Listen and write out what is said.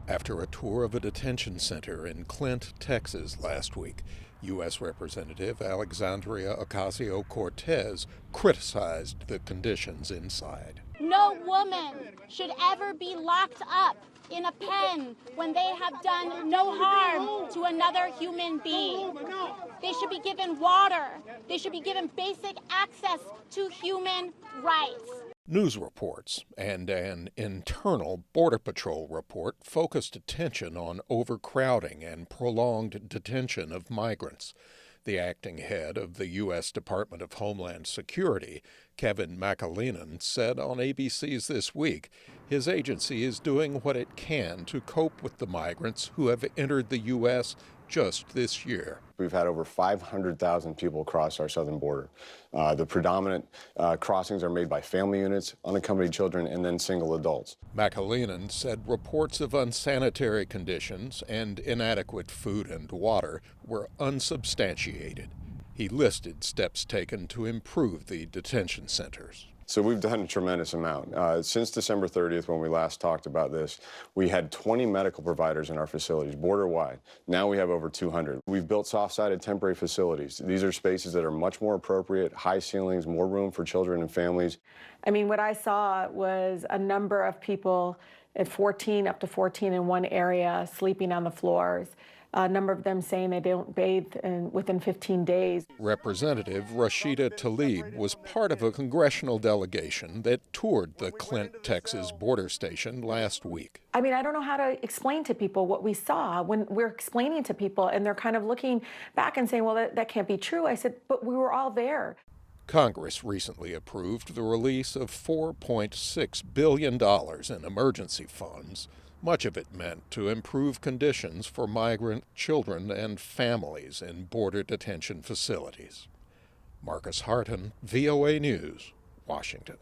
After a tour of a detention center in Clint, Texas last week, U.S. Representative Alexandria Ocasio-Cortez criticized the conditions inside. No woman should ever be locked up in a pen when they have done no harm to another human being. They should be given water. They should be given basic access to human rights. News reports and an internal Border Patrol report focused attention on overcrowding and prolonged detention of migrants. The acting head of the U.S. Department of Homeland Security, Kevin McAleenan, said on ABC's This Week his agency is doing what it can to cope with the migrants who have entered the U.S. just this year. We've had over 500,000 people cross our southern border. The predominant crossings are made by family units, unaccompanied children, and then single adults. McAleenan said reports of unsanitary conditions and inadequate food and water were unsubstantiated. He listed steps taken to improve the detention centers. So we've done a tremendous amount. Since December 30th, when we last talked about this, we had 20 medical providers in our facilities, border-wide. Now we have over 200. We've built soft-sided temporary facilities. These are spaces that are much more appropriate, high ceilings, more room for children and families. I mean, what I saw was a number of people at 14, up to 14 in one area, sleeping on the floors. A number of them saying they don't bathe within 15 days. Representative Rashida Tlaib was part of a congressional delegation that toured the Clint, Texas border station last week. I mean, I don't know how to explain to people what we saw when we're explaining to people, and they're kind of looking back and saying, well, that can't be true. I said, but we were all there. Congress recently approved the release of $4.6 billion in emergency funds. Much of it meant to improve conditions for migrant children and families in border detention facilities. Marcus Harton, VOA News, Washington.